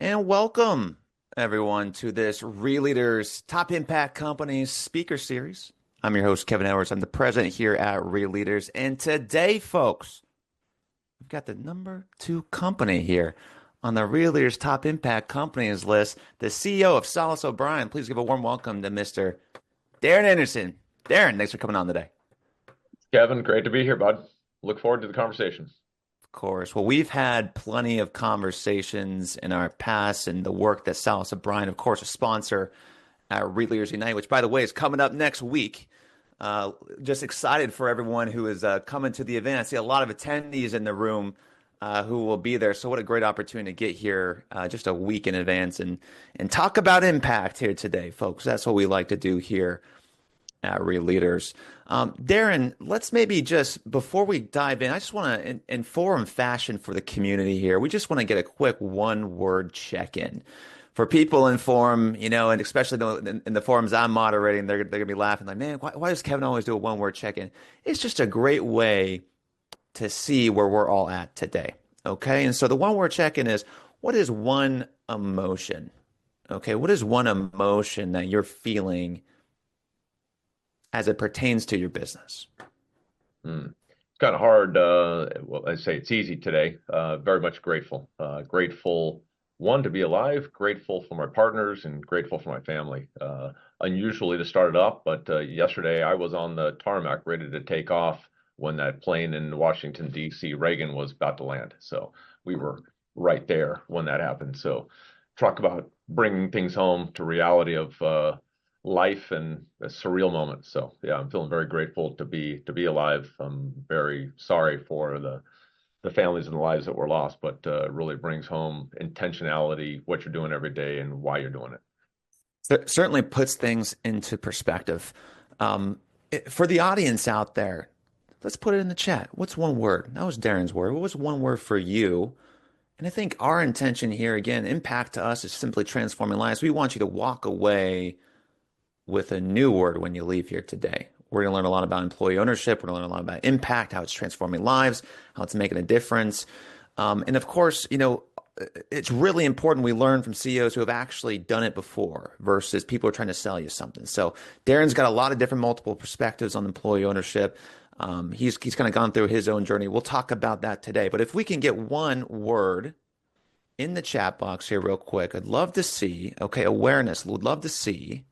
And welcome, everyone, to this Leaders Top Impact Companies speaker series. I'm your host, Kevin Edwards. I'm the president here at Leaders. And today, folks, we've got the number 2 company here on the Leaders Top Impact Companies list, the CEO of Salas O'Brien. Please give a warm welcome to Mr. Darin Anderson. Darin, thanks for coming on today. Kevin, great to be here, bud. Look forward to the conversation. Of course. Well, we've had plenty of conversations in our past and the work that Salas O'Brien, of course, a sponsor at Leaders Unite, which, by the way, is coming up next week. Just excited for everyone who is coming to the event. I see a lot of attendees in the room who will be there. So what a great opportunity to get here just a week in advance and talk about impact here today, folks. That's what we like to do here at Leaders. Darin, let's maybe just, before we dive in, I just want to, in forum fashion for the community here, we just want to get a quick one-word check-in. For people in forum, and especially in the forums I'm moderating, they're going to be laughing like, man, why does Kevin always do a one-word check-in? It's just a great way to see where we're all at today, okay? And so the one-word check-in is, what is one emotion? Okay, what is one emotion that you're feeling as it pertains to your business? It's kind of hard. Well, I say it's easy today. Very much grateful. Grateful, one, to be alive, grateful for my partners, and grateful for my family. Unusually to start it off, but yesterday I was on the tarmac ready to take off when that plane in Washington, D.C., Reagan, was about to land. So we were right there when that happened. So talk about bringing things home to reality of life and a surreal moment. So yeah, I'm feeling very grateful to be alive. I'm very sorry for the families and the lives that were lost, but it really brings home intentionality, what you're doing every day and why you're doing it. It certainly puts things into perspective. For the audience out there, let's put it in the chat. What's one word? That was Darin's word. What was one word for you? And I think our intention here, again, impact to us is simply transforming lives. We want you to walk away with a new word when you leave here today. We're going to learn a lot about employee ownership. We're going to learn a lot about impact, how it's transforming lives, how it's making a difference. And of course, it's really important we learn from CEOs who have actually done it before versus people who are trying to sell you something. So Darin's got a lot of different multiple perspectives on employee ownership. He's kind of gone through his own journey. We'll talk about that today. But if we can get one word in the chat box here real quick, I'd love to see, okay, awareness. Would love to see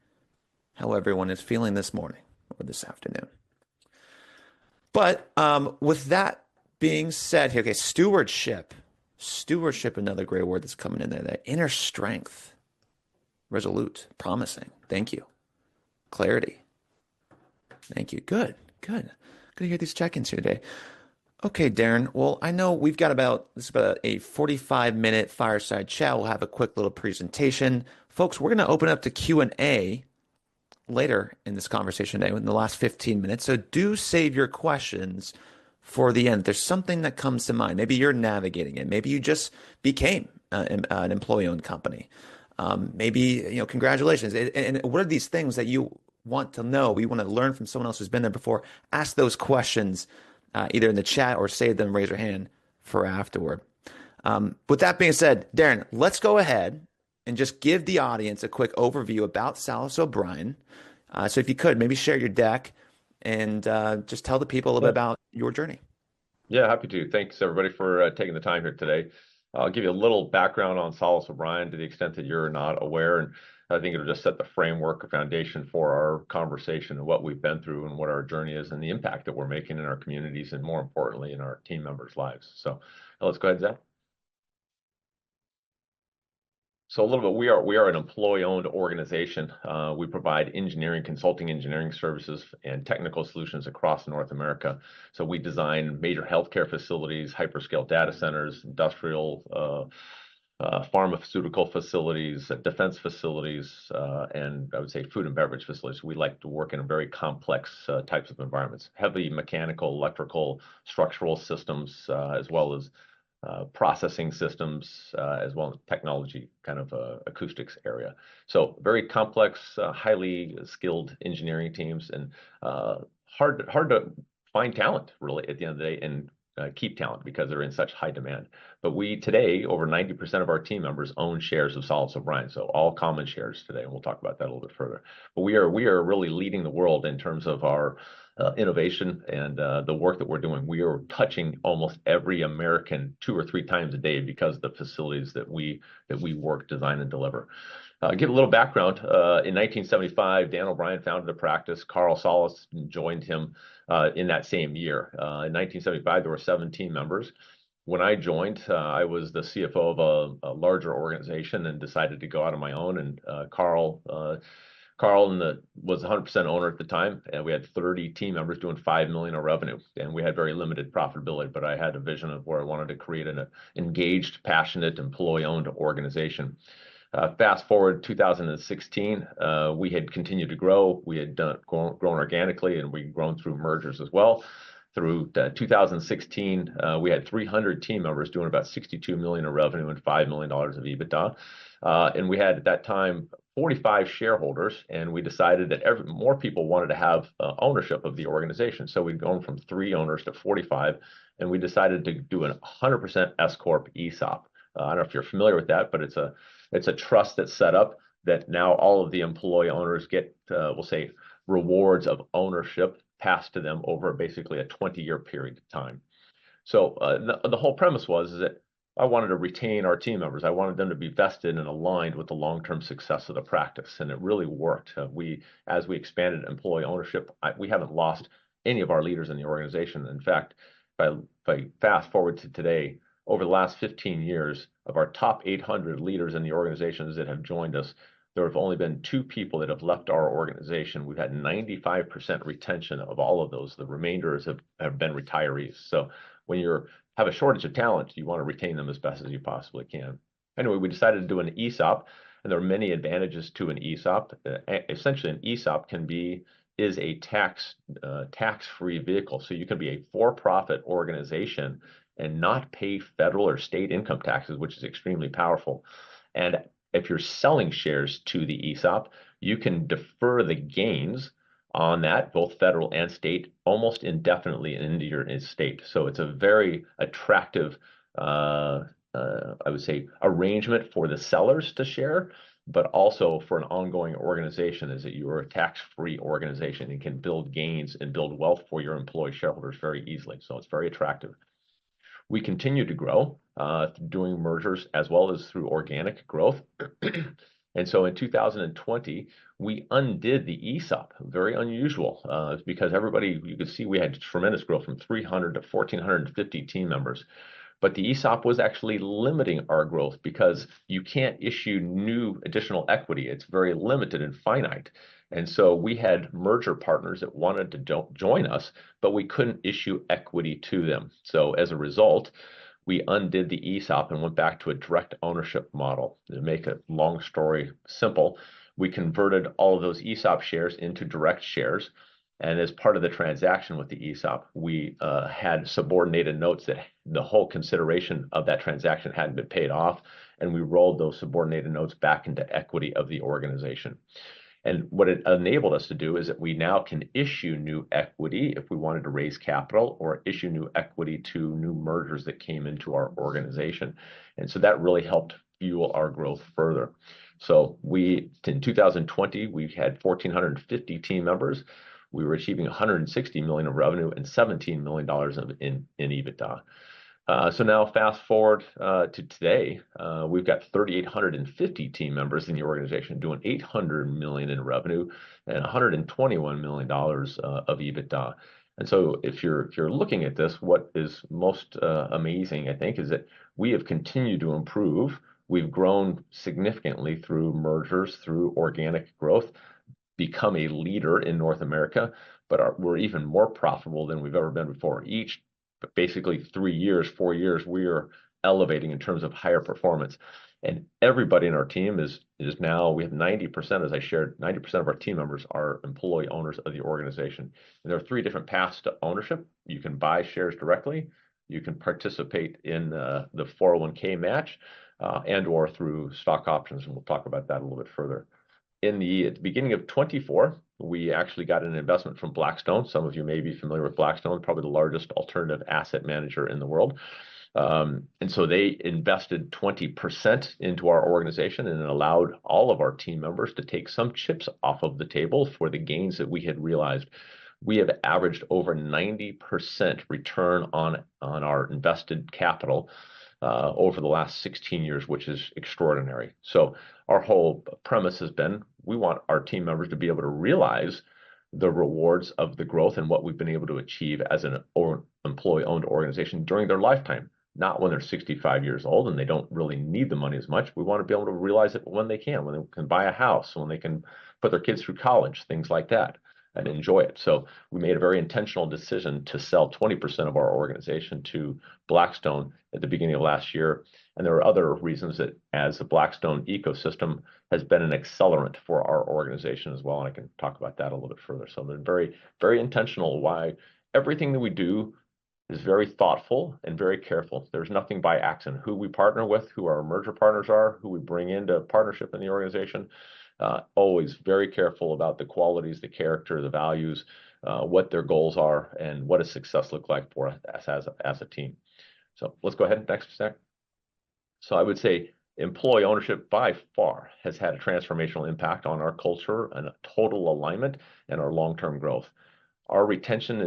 how everyone is feeling this morning or this afternoon. But with that being said here, okay, stewardship, another great word that's coming in there, that inner strength, resolute, promising. Thank you. Clarity. Thank you. Good. Good to hear these check-ins here today. Okay, Darin. Well, I know we've got about a 45-minute fireside chat. We'll have a quick little presentation. Folks, we're going to open up to Q&A later in this conversation today, in the last 15 minutes. So do save your questions for the end. There's something that comes to mind. Maybe you're navigating it. Maybe you just became an employee-owned company. Maybe, congratulations. And what are these things that you want to know? We want to learn from someone else who's been there before. Ask those questions either in the chat or save them, raise your hand for afterward. With that being said, Darin, let's go ahead and just give the audience a quick overview about Salas O'Brien. So if you could, maybe share your deck and just tell the people a little bit about your journey. Yeah, happy to. Thanks, everybody, for taking the time here today. I'll give you a little background on Salas O'Brien to the extent that you're not aware, and I think it'll just set the framework or foundation for our conversation and what we've been through and what our journey is and the impact that we're making in our communities and, more importantly, in our team members' lives. So let's go ahead, Zach. So a little bit, we are an employee-owned organization. We provide consulting engineering services and technical solutions across North America. So we design major healthcare facilities, hyperscale data centers, industrial, pharmaceutical facilities, defense facilities, and I would say food and beverage facilities. We like to work in very complex types of environments, heavy mechanical, electrical, structural systems, as well as processing systems, as well as technology, kind of acoustics area. So very complex, highly skilled engineering teams, and hard to find talent, really, at the end of the day, and keep talent because they're in such high demand. But we today, over 90% of our team members own shares of Salas O'Brien, so all common shares today, and we'll talk about that a little bit further. But we are really leading the world in terms of our innovation and the work that we're doing. We are touching almost every American 2 or 3 times a day because of the facilities that we work, design, and deliver. Give a little background. In 1975, Dan O'Brien founded the practice. Carl Salas joined him in that same year. In 1975, there were 17 members. When I joined, I was the CFO of a larger organization and decided to go out on my own. And Carl was 100% owner at the time, and we had 30 team members doing $5 million of revenue, and we had very limited profitability. But I had a vision of where I wanted to create an engaged, passionate, employee-owned organization. Fast forward 2016, we had continued to grow. We had grown organically, and we'd grown through mergers as well. Through 2016, we had 300 team members doing about $62 million of revenue and $5 million of EBITDA. And we had at that time 45 shareholders, and we decided that more people wanted to have ownership of the organization. So we'd gone from 3 owners to 45, and we decided to do a 100% S Corp ESOP. I don't know if you're familiar with that, but it's a trust that's set up that now all of the employee owners get, we'll say, rewards of ownership passed to them over basically a 20-year period of time. So the whole premise was that I wanted to retain our team members. I wanted them to be vested and aligned with the long-term success of the practice, and it really worked. As we expanded employee ownership, we haven't lost any of our leaders in the organization. In fact, if I fast forward to today, over the last 15 years, of our top 800 leaders in the organizations that have joined us, there have only been 2 people that have left our organization. We've had 95% retention of all of those. The remainders have been retirees. So when you have a shortage of talent, you want to retain them as best as you possibly can. Anyway, we decided to do an ESOP, and there are many advantages to an ESOP. Essentially, an ESOP is a tax-free vehicle. So you can be a for-profit organization and not pay federal or state income taxes, which is extremely powerful. And if you're selling shares to the ESOP, you can defer the gains on that, both federal and state, almost indefinitely into your estate. So it's a very attractive, I would say, arrangement for the sellers to share, but also for an ongoing organization, is that you are a tax-free organization and can build gains and build wealth for your employee shareholders very easily. So it's very attractive. We continue to grow, doing mergers as well as through organic growth. And so in 2020, we undid the ESOP, very unusual, because you could see we had tremendous growth from 300 to 1,450 team members. But the ESOP was actually limiting our growth because you can't issue new additional equity. It's very limited and finite. And so we had merger partners that wanted to join us, but we couldn't issue equity to them. So as a result, we undid the ESOP and went back to a direct ownership model. To make a long story simple, we converted all of those ESOP shares into direct shares. And as part of the transaction with the ESOP, we had subordinated notes that the whole consideration of that transaction hadn't been paid off. And we rolled those subordinated notes back into equity of the organization. And what it enabled us to do is that we now can issue new equity if we wanted to raise capital, or issue new equity to new mergers that came into our organization. And so that really helped fuel our growth further. So in 2020, we had 1,450 team members. We were achieving $160 million of revenue and $17 million in EBITDA. So now fast forward to today, we've got 3,850 team members in the organization doing $800 million in revenue and $121 million of EBITDA. And so if you're looking at this, what is most amazing, I think, is that we have continued to improve. We've grown significantly through mergers, through organic growth, become a leader in North America, but we're even more profitable than we've ever been before. Basically 3 years, 4 years, we are elevating in terms of higher performance. And everybody in our team is now, we have 90%, as I shared, 90% of our team members are employee owners of the organization. And there are 3 different paths to ownership. You can buy shares directly, you can participate in the 401k match, and or through stock options. And we'll talk about that a little bit further. At the beginning of 24, we actually got an investment from Blackstone. Some of you may be familiar with Blackstone, probably the largest alternative asset manager in the world. And so they invested 20% into our organization, and it allowed all of our team members to take some chips off of the table for the gains that we had realized. We have averaged over 90% return on our invested capital over the last 16 years, which is extraordinary. So our whole premise has been we want our team members to be able to realize the rewards of the growth and what we've been able to achieve as an employee-owned organization during their lifetime, not when they're 65 years old and they don't really need the money as much. We want to be able to realize it when they can buy a house, when they can put their kids through college, things like that, and enjoy it. So we made a very intentional decision to sell 20% of our organization to Blackstone at the beginning of last year. And there are other reasons that as the Blackstone ecosystem has been an accelerant for our organization as well. And I can talk about that a little bit further. So they're very, very intentional why everything that we do is very thoughtful and very careful. There's nothing by accident. Who we partner with, who our merger partners are, who we bring into partnership in the organization, always very careful about the qualities, the character, the values, what their goals are, and what does success look like for us as a team. So let's go ahead next step. So I would say employee ownership by far has had a transformational impact on our culture and a total alignment and our long-term growth. Our retention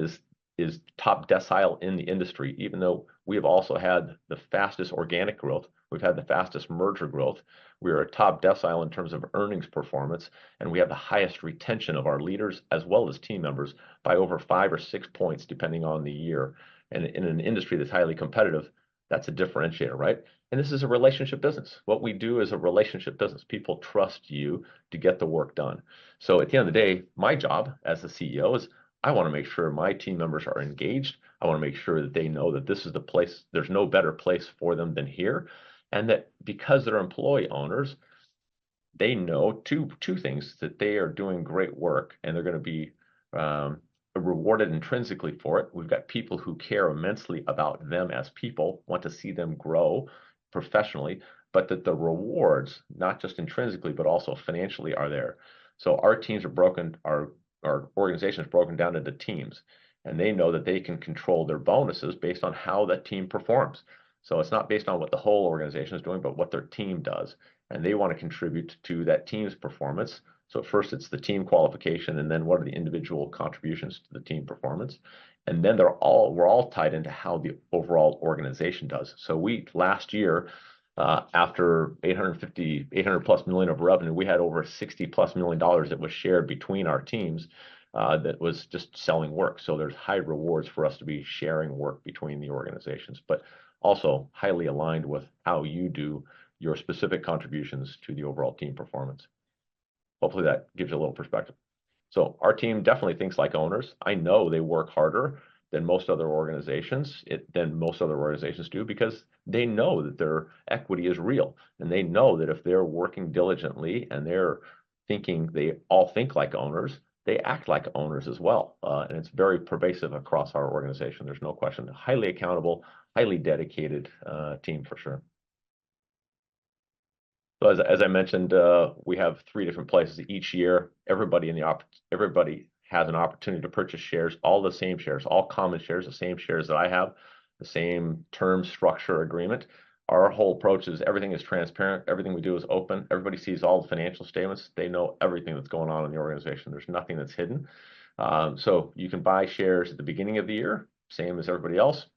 is top decile in the industry, even though we have also had the fastest organic growth. We've had the fastest merger growth. We are a top decile in terms of earnings performance, and we have the highest retention of our leaders as well as team members by over 5 or 6 points, depending on the year. And in an industry that's highly competitive, that's a differentiator, right? And this is a relationship business. What we do is a relationship business. People trust you to get the work done. So at the end of the day, my job as the CEO is I want to make sure my team members are engaged. I want to make sure that they know that this is the place, there's no better place for them than here. And that because they're employee owners, they know two things, that they are doing great work and they're going to be rewarded intrinsically for it. We've got people who care immensely about them as people, want to see them grow professionally, but that the rewards, not just intrinsically, but also financially, are there. So our teams are broken, our organization is broken down into teams, and they know that they can control their bonuses based on how that team performs. So it's not based on what the whole organization is doing, but what their team does. And they want to contribute to that team's performance. So first it's the team qualification, and then what are the individual contributions to the team performance? And then we're all tied into how the overall organization does. So last year, after 800 plus million of revenue, we had over 60 plus million dollars that was shared between our teams that was just selling work. So there's high rewards for us to be sharing work between the organizations, but also highly aligned with how you do your specific contributions to the overall team performance. Hopefully that gives you a little perspective. So our team definitely thinks like owners. I know they work harder than most other organizations do, because they know that their equity is real, and they know that if they're working diligently and they're thinking, they all think like owners, they act like owners as well. And it's very pervasive across our organization. There's no question. Highly accountable, highly dedicated team for sure. So as I mentioned, we have 3 different places each year. Everybody has an opportunity to purchase shares, all the same shares, all common shares, the same shares that I have, the same term structure agreement. Our whole approach is everything is transparent. Everything we do is open. Everybody sees all the financial statements. They know everything that's going on in the organization. There's nothing that's hidden. So you can buy shares at the beginning of the year, same as everybody else.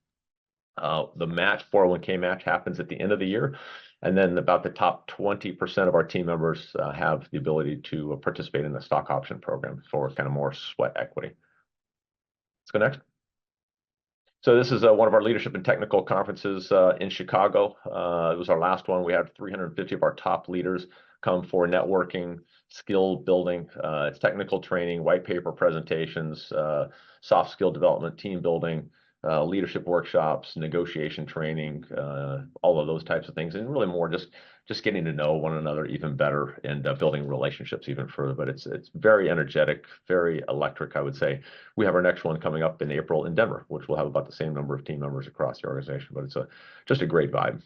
The match, 401k match, happens at the end of the year. And then about the top 20% of our team members have the ability to participate in the stock option program for kind of more sweat equity. Let's go next. So this is one of our leadership and technical conferences in Chicago. It was our last one. We had 350 of our top leaders come for networking, skill building, it's technical training, white paper presentations, soft skill development, team building, leadership workshops, negotiation training, all of those types of things, and really more just getting to know one another even better and building relationships even further. But it's very energetic, very electric, I would say. We have our next one coming up in April in Denver, which will have about the same number of team members across the organization. But it's just a great vibe.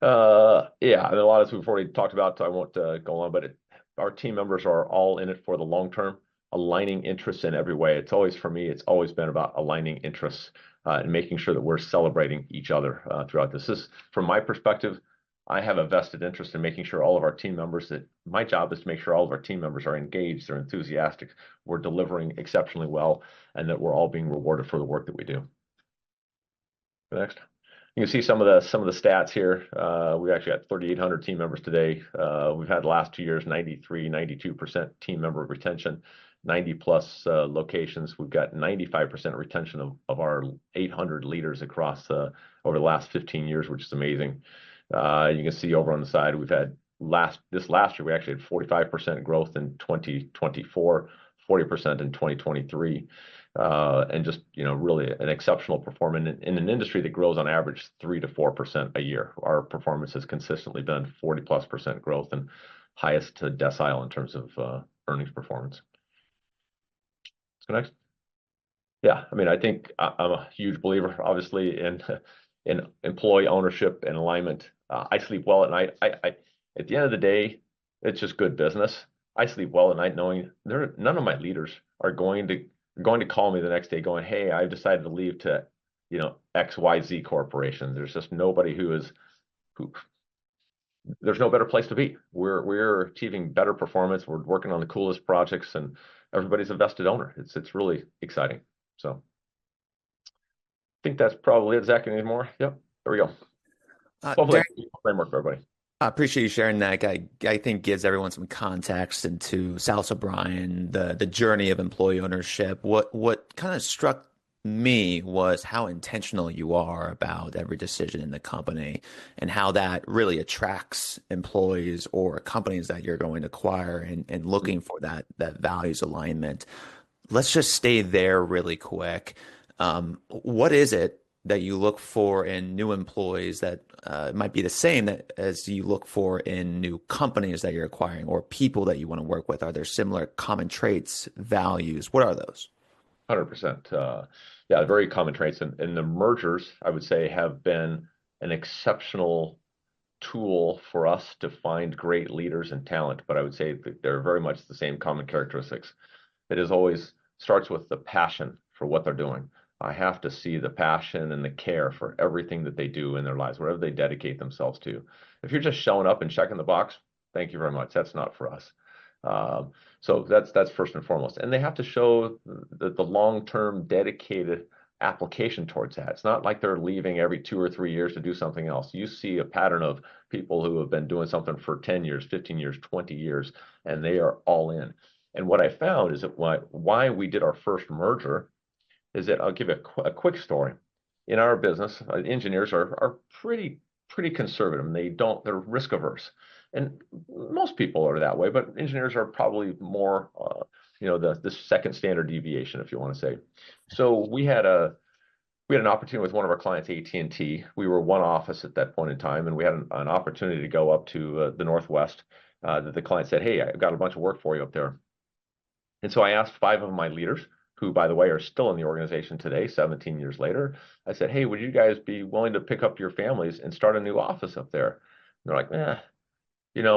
Yeah, and a lot of this we've already talked about, so I won't go on. But our team members are all in it for the long term. aligning interests in every way. It's always, for me, it's always been about aligning interests and making sure that we're celebrating each other throughout this. This, from my perspective, I have a vested interest in making sure all of our team members, that my job is to make sure all of our team members are engaged, they're enthusiastic, we're delivering exceptionally well, and that we're all being rewarded for the work that we do. Next. You can see some of the stats here. We actually got 3,800 team members today. We've had the last 2 years, 93, 92% team member retention, 90 plus locations. We've got 95% retention of our 800 leaders across over the last 15 years, which is amazing. You can see over on the side, we've had this last year, we actually had 45% growth in 2024, 40% in 2023. And just, really an exceptional performance in an industry that grows on average 3 to 4% a year. Our performance has consistently been 40+% growth and highest decile in terms of earnings performance. Let's go next. Yeah, I mean, I think I'm a huge believer, obviously, in employee ownership and alignment. I sleep well at night. At the end of the day, it's just good business. I sleep well at night knowing none of my leaders are going to call me the next day going, hey, I've decided to leave to, XYZ Corporation. There's just nobody there's no better place to be. We're achieving better performance. We're working on the coolest projects, and everybody's a vested owner. It's really exciting. So I think that's probably it. Zach, any more? Yep. There we go. Hopefully, framework for everybody. I appreciate you sharing that. I think gives everyone some context into Salas O'Brien, the journey of employee ownership. What kind of struck me was how intentional you are about every decision in the company and how that really attracts employees or companies that you're going to acquire and looking for that values alignment. Let's just stay there really quick. What is it that you look for in new employees that might be the same as you look for in new companies that you're acquiring or people that you want to work with? Are there similar common traits, values? What are those? 100%. Yeah, very common traits. And the mergers, I would say, have been an exceptional tool for us to find great leaders and talent. But I would say that they're very much the same common characteristics. It is always starts with the passion for what they're doing. I have to see the passion and the care for everything that they do in their lives, whatever they dedicate themselves to. If you're just showing up and checking the box, thank you very much. That's not for us. So that's first and foremost. And they have to show the long-term dedicated application towards that. It's not like they're leaving every 2 or 3 years to do something else. You see a pattern of people who have been doing something for 10 years, 15 years, 20 years, and they are all in. And what I found is that why we did our first merger is that I'll give you a quick story. In our business, engineers are pretty conservative. They're risk averse. And most people are that way, but engineers are probably more, the second standard deviation, if you want to say. So we had an opportunity with one of our clients, AT&T. We were one office at that point in time, and we had an opportunity to go up to the Northwest. That the client said, hey, I've got a bunch of work for you up there. And so I asked 5 of my leaders, who, by the way, are still in the organization today, 17 years later. I said, hey, would you guys be willing to pick up your families and start a new office up there? And they're like,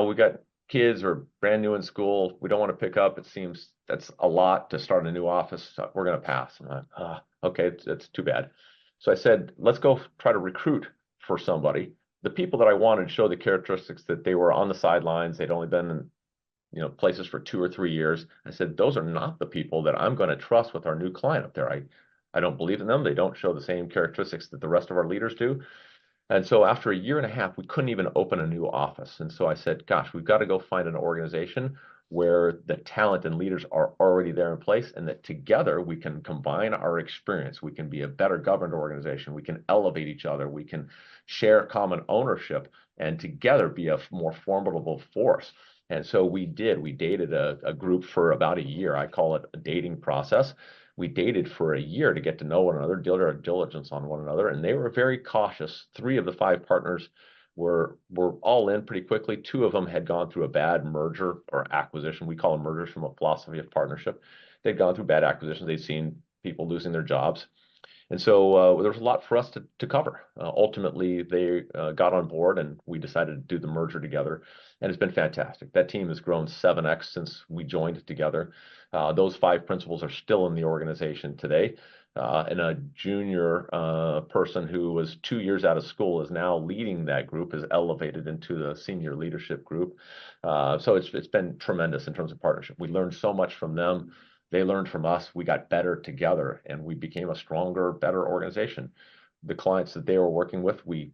we got kids who are brand new in school. We don't want to pick up. It seems that's a lot to start a new office. We're going to pass. I'm like, okay, it's too bad. So I said, let's go try to recruit for somebody. The people that I wanted show the characteristics that they were on the sidelines. They'd only been in places for 2 or 3 years. I said, those are not the people that I'm going to trust with our new client up there. I don't believe in them. They don't show the same characteristics that the rest of our leaders do. And so after 1.5 years, we couldn't even open a new office. And so I said, gosh, we've got to go find an organization where the talent and leaders are already there in place, and that together we can combine our experience. We can be a better governed organization. We can elevate each other. We can share common ownership and together be a more formidable force. And so we did. We dated a group for about 1 year. I call it a dating process. We dated for 1 year to get to know one another, did our diligence on one another, and they were very cautious. 3 of the 5 partners were all in pretty quickly. 2 of them had gone through a bad merger or acquisition. We call them mergers from a philosophy of partnership. They'd gone through bad acquisitions. They'd seen people losing their jobs. And so there was a lot for us to cover. Ultimately, they got on board and we decided to do the merger together. And it's been fantastic. That team has grown 7x since we joined together. Those 5 principals are still in the organization today. And a junior person who was 2 years out of school is now leading that group, is elevated into the senior leadership group. So it's been tremendous in terms of partnership. We learned so much from them. They learned from us. We got better together and we became a stronger, better organization. The clients that they were working with, we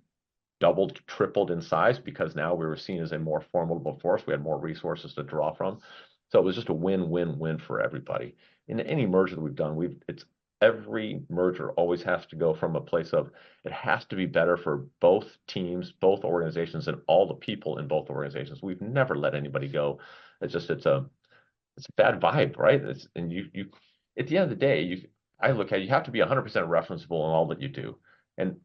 doubled, tripled in size because now we were seen as a more formidable force. We had more resources to draw from. So it was just a win-win-win for everybody. In any merger that we've done, it's every merger always has to go from a place of it has to be better for both teams, both organizations, and all the people in both organizations. We've never let anybody go. It's a bad vibe, right? And you at the end of the day, I look at you have to be 100% referenceable in all that you do. And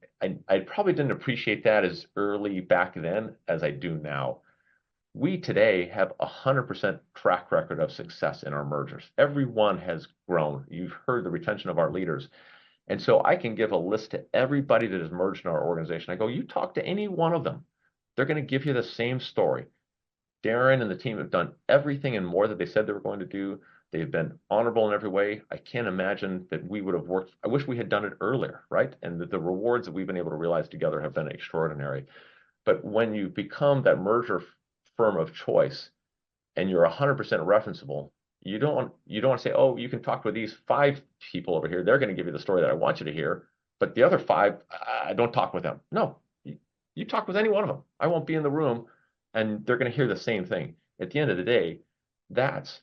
I probably didn't appreciate that as early back then as I do now. We today have 100% track record of success in our mergers. Everyone has grown. You've heard the retention of our leaders. And so I can give a list to everybody that has merged in our organization. I go, you talk to any one of them. They're going to give you the same story. Darin and the team have done everything and more that they said they were going to do. They've been honorable in every way. I can't imagine that we would have worked. I wish we had done it earlier, right? And the rewards that we've been able to realize together have been extraordinary. But when you become that merger firm of choice and you're 100% referenceable, you don't want to say, oh, you can talk with these 5 people over here. They're going to give you the story that I want you to hear. But the other 5, I don't talk with them. No, you talk with any one of them. I won't be in the room and they're going to hear the same thing. At the end of the day, that's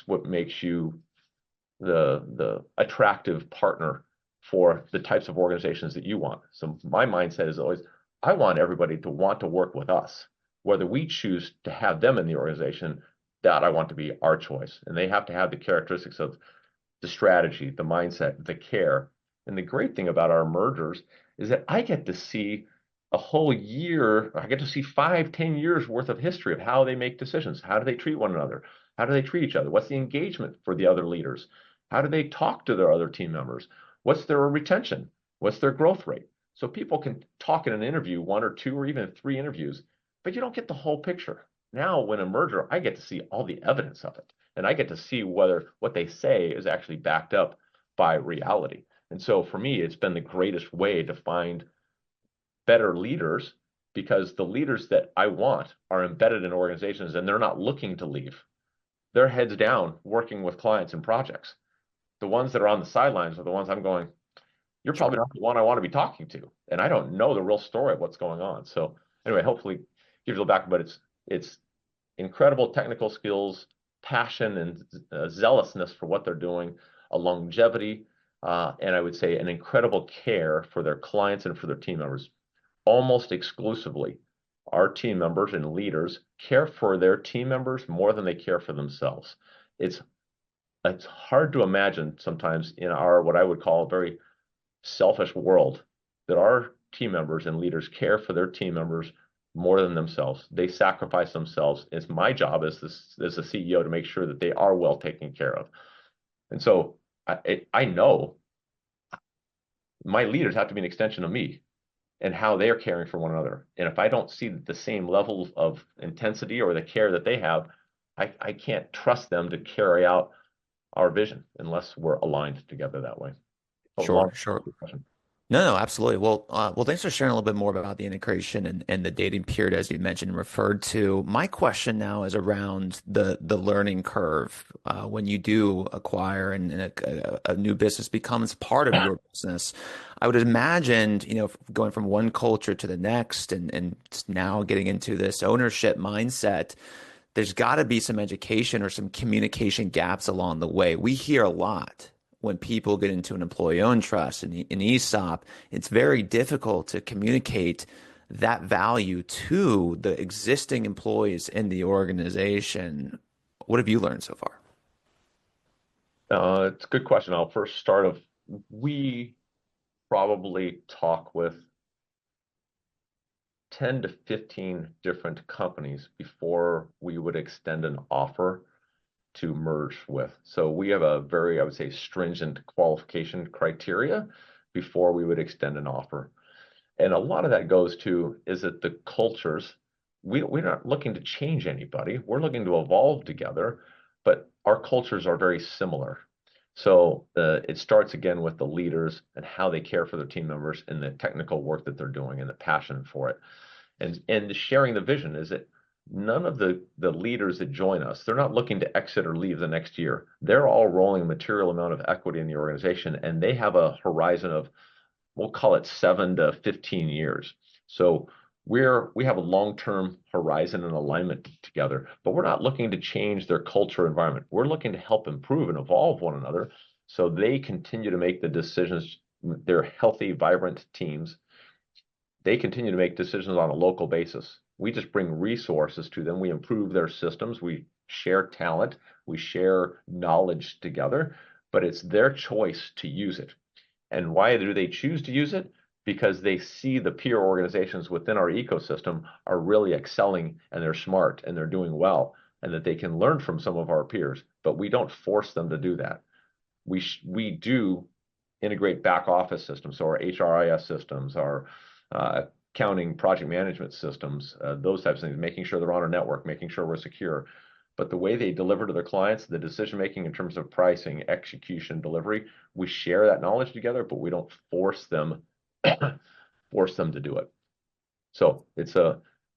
what makes you the attractive partner for the types of organizations that you want. So my mindset is always, I want everybody to want to work with us. Whether we choose to have them in the organization, that I want to be our choice. And they have to have the characteristics of the strategy, the mindset, the care. And the great thing about our mergers is that I get to see a whole year, I get to see 5, 10 years worth of history of how they make decisions. How do they treat one another? How do they treat each other? What's the engagement for the other leaders? How do they talk to their other team members? What's their retention? What's their growth rate? So people can talk in an interview, 1 or 2 or even 3 interviews, but you don't get the whole picture. Now, when a merger, I get to see all the evidence of it. And I get to see whether what they say is actually backed up by reality. And so for me, it's been the greatest way to find better leaders because the leaders that I want are embedded in organizations and they're not looking to leave. They're heads down working with clients and projects. The ones that are on the sidelines are the ones I'm going, you're probably not the one I want to be talking to. And I don't know the real story of what's going on. So anyway, hopefully gives you a little back, but it's incredible technical skills, passion, and zealousness for what they're doing, a longevity, and I would say an incredible care for their clients and for their team members. Almost exclusively, our team members and leaders care for their team members more than they care for themselves. It's hard to imagine sometimes in our what I would call a very selfish world that our team members and leaders care for their team members more than themselves. They sacrifice themselves. It's my job as a CEO to make sure that they are well taken care of. And so I know my leaders have to be an extension of me and how they're caring for one another. And if I don't see the same level of intensity or the care that they have, I can't trust them to carry out our vision unless we're aligned together that way. Sure, sure. No, absolutely. Well, thanks for sharing a little bit more about the integration and the dating period, as you mentioned and referred to. My question now is around the learning curve when you do acquire and a new business becomes part of your business. I would imagine, going from one culture to the next and now getting into this ownership mindset, there's got to be some education or some communication gaps along the way. We hear a lot when people get into an employee-owned trust and an ESOP, it's very difficult to communicate that value to the existing employees in the organization. What have you learned so far? It's a good question. I'll first start of we probably talk with 10 to 15 different companies before we would extend an offer to merge with. So we have a very, I would say, stringent qualification criteria before we would extend an offer. And a lot of that goes to is that the cultures, we're not looking to change anybody. We're looking to evolve together, but our cultures are very similar. So it starts again with the leaders and how they care for their team members and the technical work that they're doing and the passion for it. And sharing the vision is that none of the leaders that join us, they're not looking to exit or leave the next year. They're all rolling a material amount of equity in the organization, and they have a horizon of, we'll call it 7 to 15 years. So we have a long-term horizon and alignment together, but we're not looking to change their culture environment. We're looking to help improve and evolve one another so they continue to make the decisions. They're healthy, vibrant teams. They continue to make decisions on a local basis. We just bring resources to them. We improve their systems. We share talent. We share knowledge together, but it's their choice to use it. And why do they choose to use it? Because they see the peer organizations within our ecosystem are really excelling and they're smart and they're doing well and that they can learn from some of our peers, but we don't force them to do that. We do integrate back office systems, so our HRIS systems, our accounting project management systems, those types of things, making sure they're on our network, making sure we're secure. But the way they deliver to their clients, the decision making in terms of pricing, execution, delivery, we share that knowledge together, but we don't force them to do it. So it's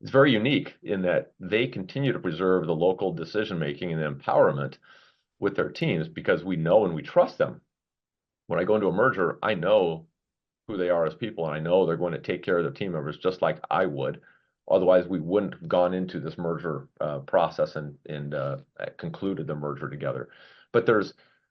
very unique in that they continue to preserve the local decision making and empowerment with their teams because we know and we trust them. When I go into a merger, I know who they are as people, and I know they're going to take care of their team members just like I would. Otherwise, we wouldn't have gone into this merger process and concluded the merger together. But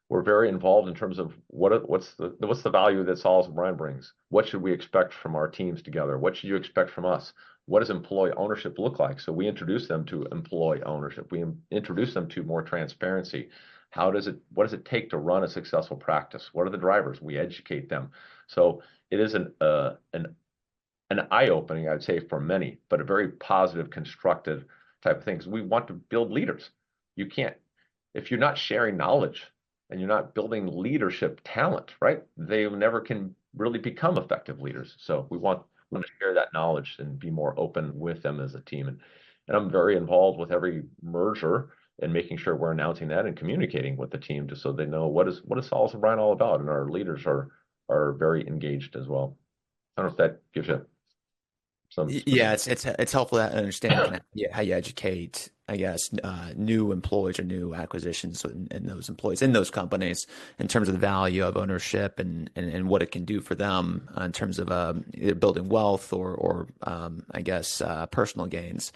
we're very involved in terms of what's the value that Salas O'Brien brings. What should we expect from our teams together? What should you expect from us? What does employee ownership look like? So we introduce them to employee ownership. We introduce them to more transparency. What does it take to run a successful practice? What are the drivers? We educate them. So it is an eye-opening, I'd say, for many, but a very positive, constructive type of thing. We want to build leaders. You can't, if you're not sharing knowledge and you're not building leadership talent, right? They never can really become effective leaders. So we want to share that knowledge and be more open with them as a team. And I'm very involved with every merger and making sure we're announcing that and communicating with the team just so they know what is Salas O'Brien all about. And our leaders are very engaged as well. I don't know if that gives you some Yeah, specific. it's helpful to understand kind of how you educate, I guess, new employees or new acquisitions in those employees in those companies in terms of the value of ownership and what it can do for them in terms of either building wealth or I guess personal gains.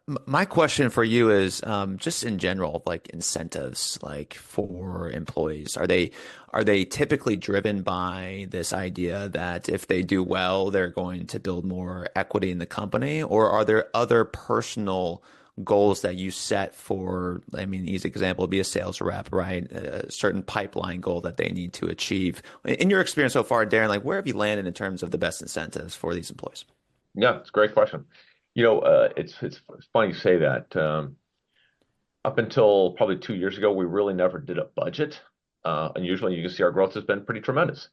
My question for you is just in general, like incentives, like for employees, are they typically driven by this idea that if they do well, they're going to build more equity in the company, or are there other personal goals that you set for, I mean, easy example would be a sales rep, right? A certain pipeline goal that they need to achieve. In your experience so far, Darren, like where have you landed in terms of the best incentives for these employees? Yeah, it's a great question. It's funny you say that. Up until probably 2 years ago, we really never did a budget. And usually you can see our growth has been pretty tremendous.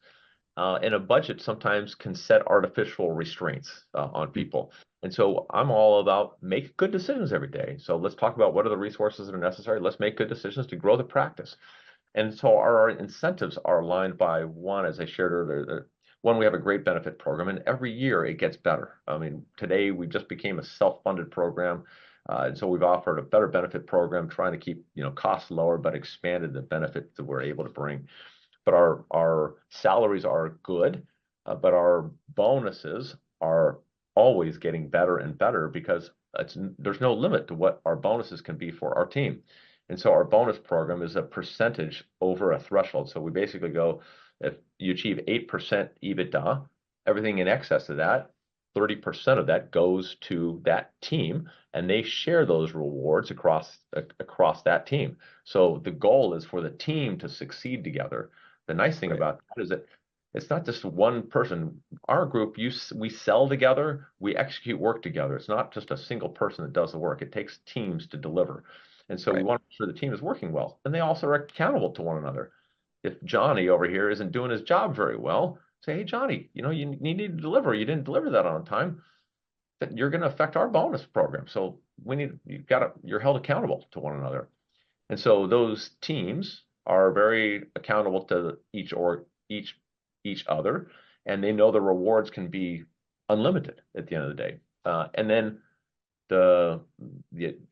And a budget sometimes can set artificial restraints on people. And so I'm all about make good decisions every day. So let's talk about what are the resources that are necessary. Let's make good decisions to grow the practice. And so our incentives are aligned by one, as I shared earlier, one, we have a great benefit program, and every year it gets better. I mean, today we just became a self-funded program. And so we've offered a better benefit program, trying to keep costs lower, but expanded the benefit that we're able to bring. But our salaries are good, but our bonuses are always getting better and better because there's no limit to what our bonuses can be for our team. And so our bonus program is a percentage over a threshold. So we basically go, if you achieve 8% EBITDA, everything in excess of that, 30% of that goes to that team, and they share those rewards across that team. So the goal is for the team to succeed together. The nice thing Right. about that is that it's not just one person. Our group, we sell together, we execute work together. It's not just a single person that does the work. It takes teams to deliver. And so we Right. want to make sure the team is working well. And they also are accountable to one another. If Johnny over here isn't doing his job very well, say, hey, Johnny, you need to deliver. You didn't deliver that on time. That you're going to affect our bonus program. So you're held accountable to one another. And so those teams are very accountable to each other, and they know the rewards can be unlimited at the end of the day. And then the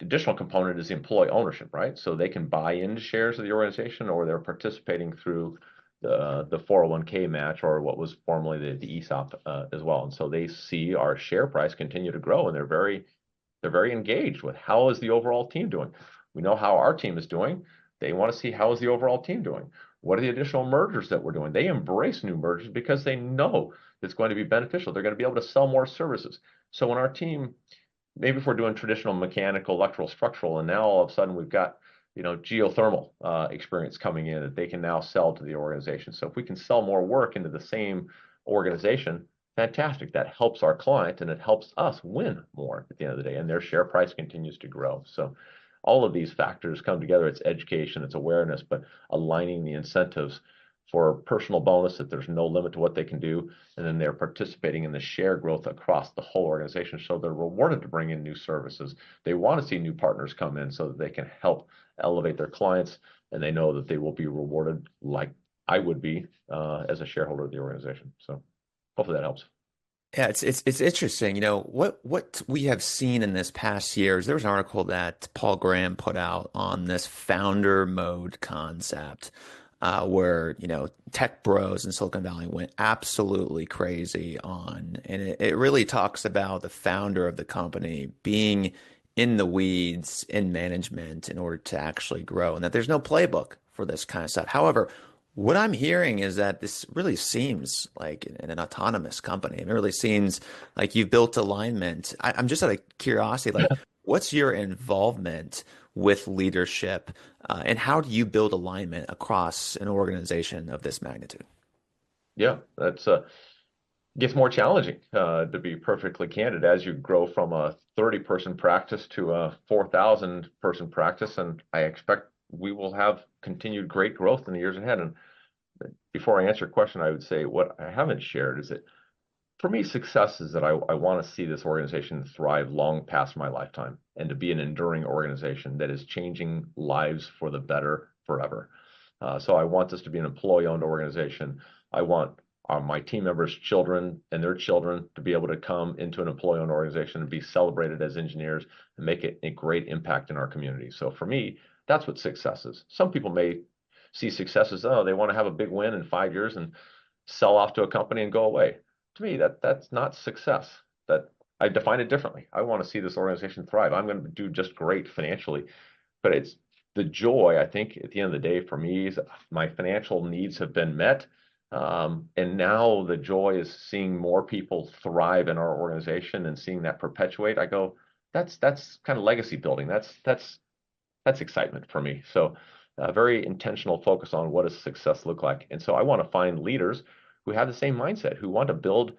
additional component is the employee ownership, right? So they can buy into shares of the organization, or they're participating through the 401k match, or what was formerly the ESOP as well. And so they see our share price continue to grow, and they're very engaged with how is the overall team doing. We know how our team is doing. They want to see how is the overall team doing. What are the additional mergers that we're doing? They embrace new mergers because they know it's going to be beneficial. They're going to be able to sell more services. So when our team, maybe if we're doing traditional mechanical, electrical, structural, and now all of a sudden we've got geothermal experience coming in that they can now sell to the organization. So if we can sell more work into the same organization, fantastic. That helps our client and it helps us win more at the end of the day, and their share price continues to grow. So all of these factors come together. It's education, it's awareness, but aligning the incentives for personal bonus that there's no limit to what they can do, and then they're participating in the share growth across the whole organization. So they're rewarded to bring in new services. They want to see new partners come in so that they can help elevate their clients, and they know that they will be rewarded like I would be as a shareholder of the organization. So hopefully that helps. Yeah, it's interesting. What we have seen in this past years, there was an article that Paul Graham put out on this founder mode concept, where, tech bros in Silicon Valley went absolutely crazy on, and it really talks about the founder of the company being in the weeds in management in order to actually grow, and that there's no playbook for this kind of stuff. However, what I'm hearing is that this really seems like an autonomous company. It really seems like you've built alignment. I'm just out of curiosity, like, what's your involvement with leadership, and how do you build alignment across an organization of this magnitude? Yeah, that's gets more challenging, to be perfectly candid, as you grow from a 30-person practice to a 4,000-person practice. And I expect we will have continued great growth in the years ahead. And before I answer your question, I would say what I haven't shared is that for me, success is that I want to see this organization thrive long past my lifetime, and to be an enduring organization that is changing lives for the better forever. So I want this to be an employee-owned organization. I want my team members' children and their children to be able to come into an employee-owned organization and be celebrated as engineers and make it a great impact in our community. So for me, that's what success is. Some people may see success as, oh, they want to have a big win in 5 years and sell off to a company and go away. To me, that's not success. That I define it differently. I want to see this organization thrive. I'm going to do just great financially, but it's the joy, I think, at the end of the day for me, is my financial needs have been met. And now the joy is seeing more people thrive in our organization and seeing that perpetuate. I go, that's kind of legacy building. That's excitement for me. So a very intentional focus on what does success look like. And so I want to find leaders who have the same mindset, who want to build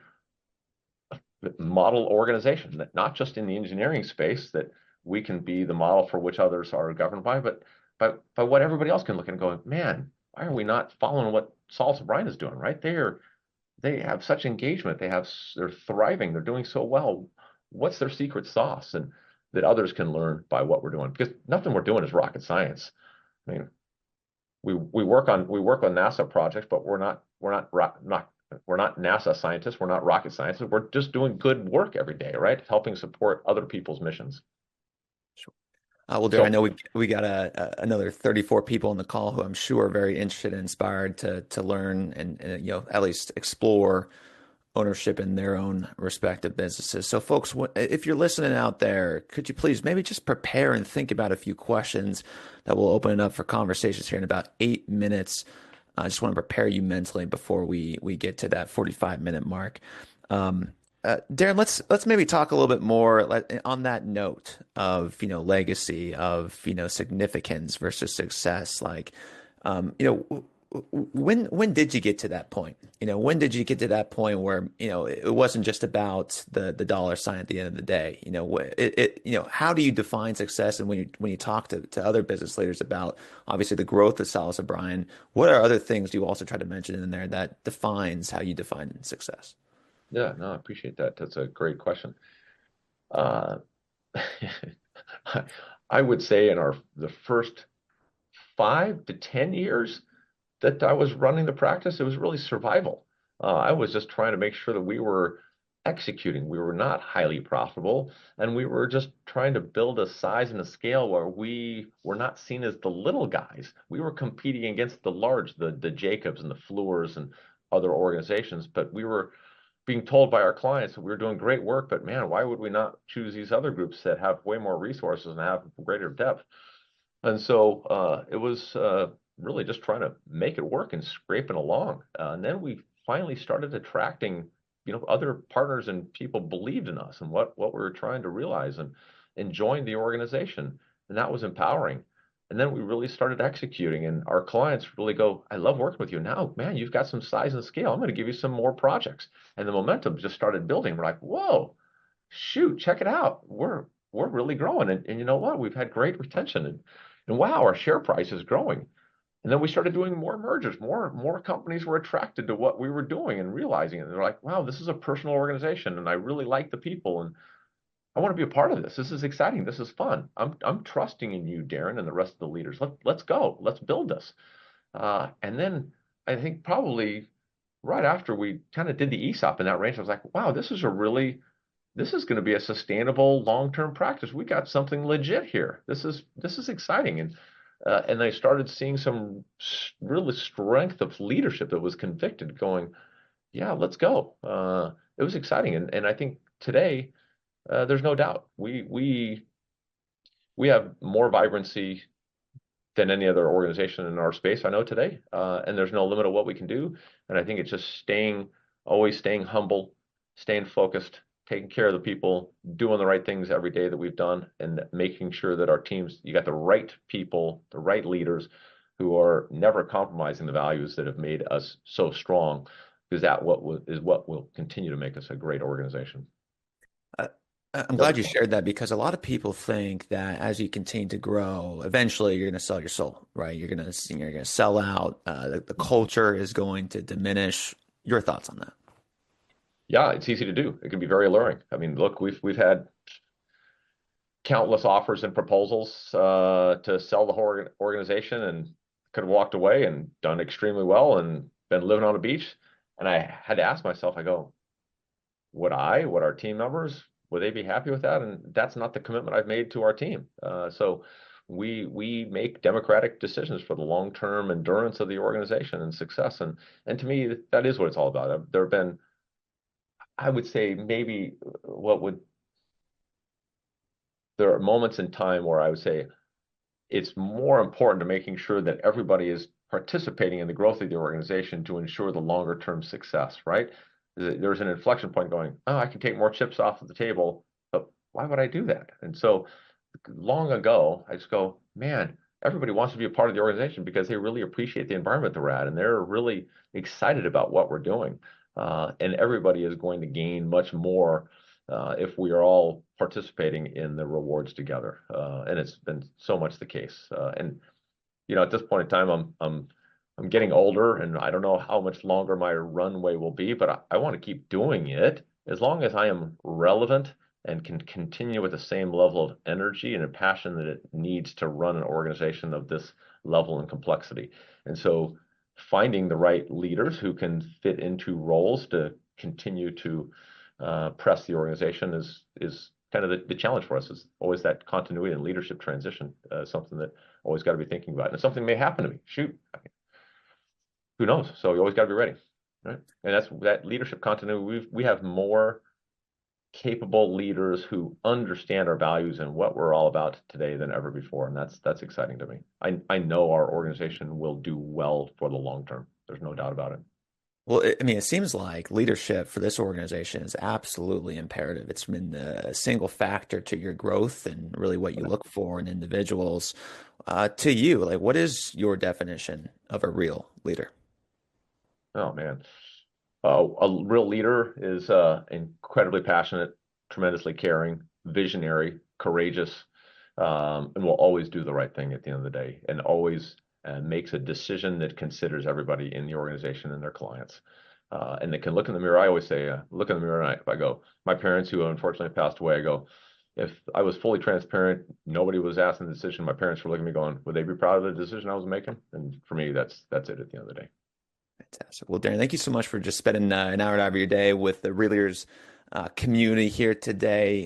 a model organization, that not just in the engineering space, that we can be the model for which others are governed by, but by what everybody else can look at and go, man, why are we not following what Salas O'Brien is doing, right? They have such engagement. They're thriving. They're doing so well. What's their secret sauce? And that others can learn by what we're doing, because nothing we're doing is rocket science. I mean, we work on NASA projects, but we're not NASA scientists. We're not rocket scientists. We're just doing good work every day, right? Helping support other people's missions. Sure. Well, Darren, I So know we got another 34 people on the call who I'm sure are very interested and inspired to learn and at least explore ownership in their own respective businesses. So, folks, if you're listening out there, could you please maybe just prepare and think about a few questions that will open it up for conversations here in about 8 minutes. I just want to prepare you mentally before we get to that 45-minute mark. Darren, let's maybe talk a little bit more on that note of legacy, of significance versus success. Like, when did you get to that point? When did you get to that point where, it wasn't just about the dollar sign at the end of the day? How do you define success? And when you talk to other business leaders about obviously the growth of Salas O'Brien, what are other things you also try to mention in there that defines how you define success? Yeah, no, I appreciate that. That's a great question. Uh, I would say in the first 5 to 10 years that I was running the practice, it was really survival. I was just trying to make sure that we were executing. We were not highly profitable, and we were just trying to build a size and a scale where we were not seen as the little guys. We were competing against the large, the Jacobs and the Fluors and other organizations, but we were being told by our clients that we were doing great work, but man, why would we not choose these other groups that have way more resources and have greater depth? And so it was really just trying to make it work and scraping along. And then we finally started attracting, other partners, and people believed in us and what we were trying to realize, and joined the organization. And that was empowering. And then we really started executing, and our clients really go, I love working with you. Now, man, you've got some size and scale. I'm going to give you some more projects. And the momentum just started building. We're like, whoa, shoot, check it out. We're really growing. And you know what? We've had great retention. And wow, our share price is growing. And then we started doing more mergers. More companies were attracted to what we were doing and realizing it. And they're like, wow, this is a personal organization, and I really like the people, and I want to be a part of this. This is exciting. This is fun. I'm trusting in you, Darin, and the rest of the leaders. Let's go. Let's build this. And then I think probably right after we kind of did the ESOP in that range, I was like, wow, this is going to be a sustainable long-term practice. We got something legit here. This is exciting. And I started seeing some really strength of leadership that was convicted, going, yeah, let's go. It was exciting. And I think today, there's no doubt we have more vibrancy than any other organization in our space I know today. And there's no limit of what we can do. And I think it's just always staying humble, staying focused, taking care of the people, doing the right things every day that we've done, and making sure that our teams, you got the right people, the right leaders who are never compromising the values that have made us so strong, because is what will continue to make us a great organization. Uh, I'm glad you shared that because a lot of people think that as you continue to grow, eventually you're going to sell your soul, right? You're going to sell out. The culture is going to diminish. Your thoughts on that? Yeah, it's easy to do. It can be very alluring. I mean, look, we've had countless offers and proposals to sell the whole organization, and could have walked away and done extremely well and been living on a beach. And I had to ask myself, I go, would our team members, would they be happy with that? And that's not the commitment I've made to our team. So we make democratic decisions for the long-term endurance of the organization and success. And to me, that is what it's all about. There have been, I would say, maybe there are moments in time where I would say it's more important to making sure that everybody is participating in the growth of the organization to ensure the longer term success, right? There's an inflection point going, oh, I can take more chips off of the table, but why would I do that? And so long ago, I just go, man, everybody wants to be a part of the organization because they really appreciate the environment they're at, and they're really excited about what we're doing. And everybody is going to gain much more if we are all participating in the rewards together. And it's been so much the case. And at this point in time, I'm getting older, and I don't know how much longer my runway will be, but I want to keep doing it as long as I am relevant and can continue with the same level of energy and a passion that it needs to run an organization of this level and complexity. And so finding the right leaders who can fit into roles to continue to press the organization is kind of the challenge for us. Is always that continuity and leadership transition, something that always got to be thinking about. And something may happen to me. Shoot, who knows? So you always got to be ready, right? And that's that leadership continuity. We have more capable leaders who understand our values and what we're all about today than ever before, and that's exciting to me. I know our organization will do well for the long term. There's no doubt about it. Well, I mean, it seems like leadership for this organization is absolutely imperative. It's been a single factor to your growth and really what you look for in individuals. To you, like, what is your definition of a real leader? Oh man. A real leader is incredibly passionate, tremendously caring, visionary, courageous, and will always do the right thing at the end of the day, and always makes a decision that considers everybody in the organization and their clients. And they can look in the mirror. I always say, look in the mirror, and I go, my parents who unfortunately passed away, I go, if I was fully transparent, nobody was asking the decision, my parents were looking at me going, would they be proud of the decision I was making? And for me, that's it at the end of the day. Fantastic. Well, Darren, thank you so much for just spending an hour out of your day with the Real Leaders community here today.